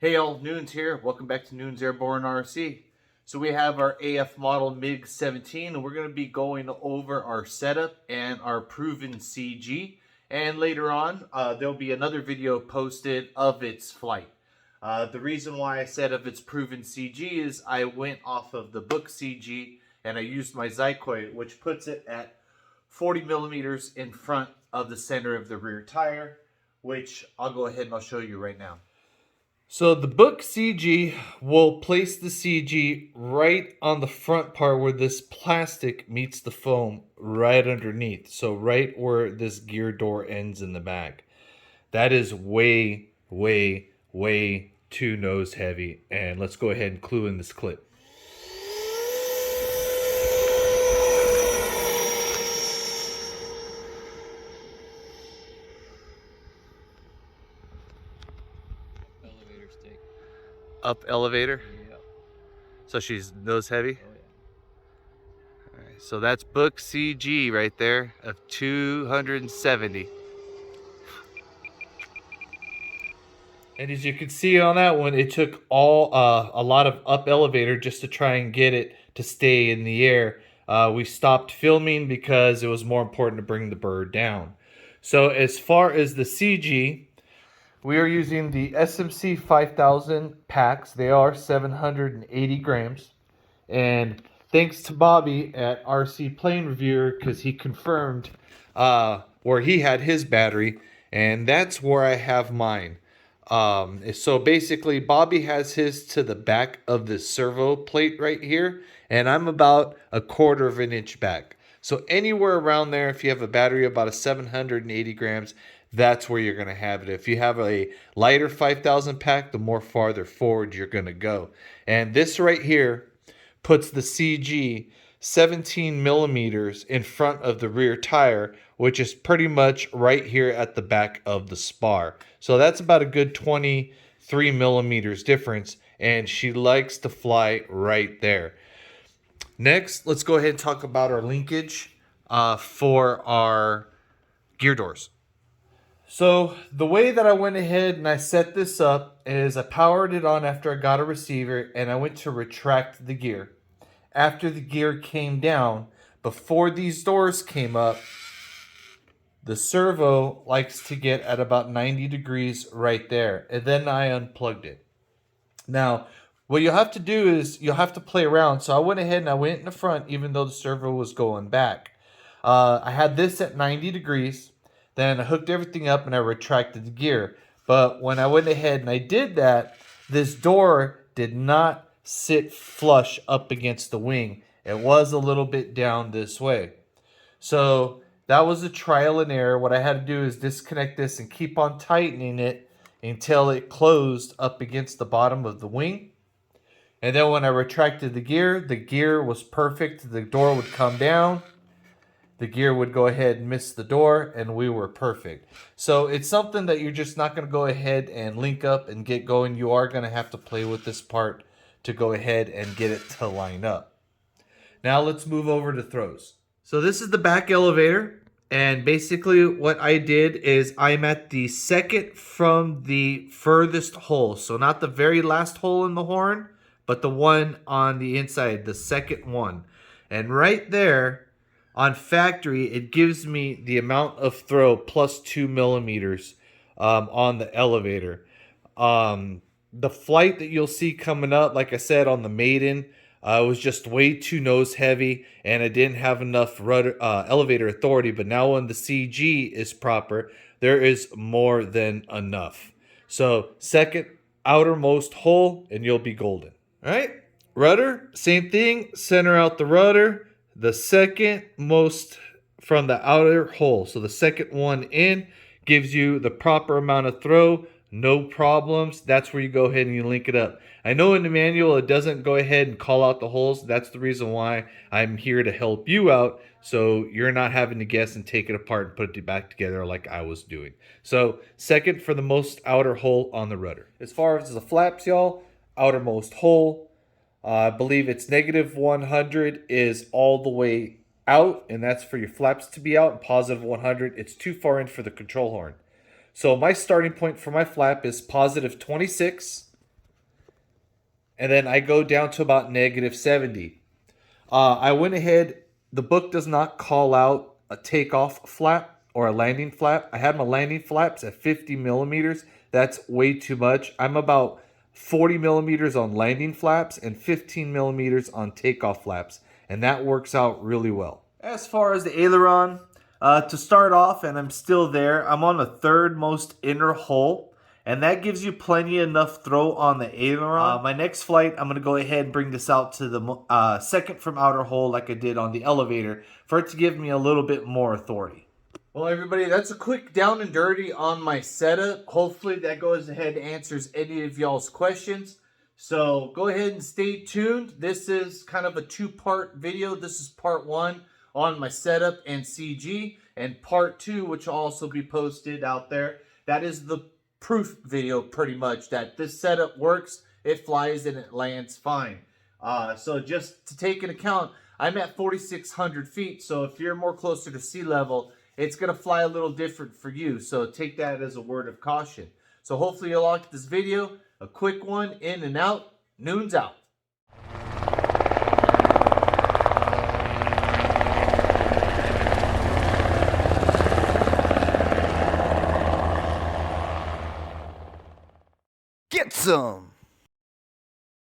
Hey all, Noons here. Welcome back to Noons Airborne RC. So we have our AF model MiG-17 and we're going to be going over our setup and our proven CG. And later on, there'll be another video posted of its flight. The reason why I said of its proven CG is I went off of the book CG and I used my Zykoid, which puts it at 40 millimeters in front of the center of the rear tire, which I'll go ahead and I'll show you right now. So the book CG will place the CG right on the front part where this plastic meets the foam right underneath. So right where this gear door ends in the back. That is way, way, way too nose heavy. And let's go ahead and clue in this clip. Elevator stick. Up elevator. Yep. So she's nose heavy. Oh yeah. All right, so that's book CG right there of 270. And as you can see on that one, it took a lot of up elevator just to try and get it to stay in the air. We stopped filming because it was more important to bring the bird down. So as far as the CG, we are using the SMC 5000 packs. They are 780 grams. And thanks to Bobby at RC Plane Reviewer, because he confirmed where he had his battery, and that's where I have mine. So basically, Bobby has his to the back of the servo plate right here, and I'm about 1/4 of an inch back. So anywhere around there, if you have a battery about a 780 grams, that's where you're going to have it. If you have a lighter 5000 pack, the more farther forward you're going to go. And this right here puts the CG 17 millimeters in front of the rear tire, which is pretty much right here at the back of the spar. So that's about a good 23 millimeters difference, and she likes to fly right there. Next, let's go ahead and talk about our linkage for our gear doors. So the way that I went ahead and I set this up is I powered it on after I got a receiver, and I went to retract the gear. After the gear came down, before these doors came up, the servo likes to get at about 90 degrees right there. And then I unplugged it. Now, what you'll have to do is you'll have to play around. So I went ahead and I went in the front even though the servo was going back. I had this at 90 degrees. Then I hooked everything up and I retracted the gear. But when I went ahead and I did that, this door did not sit flush up against the wing. It was a little bit down this way. So that was a trial and error. What I had to do is disconnect this and keep on tightening it until it closed up against the bottom of the wing. And then when I retracted the gear was perfect. The door would come down. The gear would go ahead and miss the door, and we were perfect. So it's something that you're just not going to go ahead and link up and get going. You are going to have to play with this part to go ahead and get it to line up. Now let's move over to throws. So this is the back elevator, and basically what I did is I'm at the second from the furthest hole. So not the very last hole in the horn, but the one on the inside, the second one. And right there, on factory, it gives me the amount of throw plus 2 millimeters on the elevator. The flight that you'll see coming up, like I said, on the maiden, was just way too nose heavy, and I didn't have enough rudder, elevator authority. But now when the CG is proper, there is more than enough. So second outermost hole, and you'll be golden. All right, rudder, same thing. Center out the rudder. The second most from the outer hole. So the second one in gives you the proper amount of throw. No problems. That's where you go ahead and you link it up. I know in the manual it doesn't go ahead and call out the holes. That's the reason why I'm here to help you out, so you're not having to guess and take it apart and put it back together like I was doing. So second for the most outer hole on the rudder. As far as the flaps, y'all, outermost hole, I believe it's negative 100 is all the way out, and that's for your flaps to be out. And positive 100, it's too far in for the control horn. So my starting point for my flap is positive 26, and then I go down to about -70. I went ahead. The book does not call out a takeoff flap or a landing flap. I had my landing flaps at 50 millimeters. That's way too much. I'm about 40 millimeters on landing flaps and 15 millimeters on takeoff flaps, and that works out really well. As far as the aileron, to start off, and I'm still there, I'm on the third most inner hole, and that gives you plenty enough throw on the aileron. My next flight, I'm going to go ahead and bring this out to the second from outer hole like I did on the elevator for it to give me a little bit more authority. Well, everybody, that's a quick down and dirty on my setup. Hopefully that goes ahead and answers any of y'all's questions. So go ahead and stay tuned. This is kind of a two-part video. This is part one on my setup and CG, and part two, which will also be posted out there. That is the proof video, pretty much, that this setup works, it flies, and it lands fine. So just to take into account, I'm at 4,600 feet, so if you're more closer to sea level, it's going to fly a little different for you. So take that as a word of caution. So hopefully you'll like this video. A quick one, in and out. Noon's out. Get some!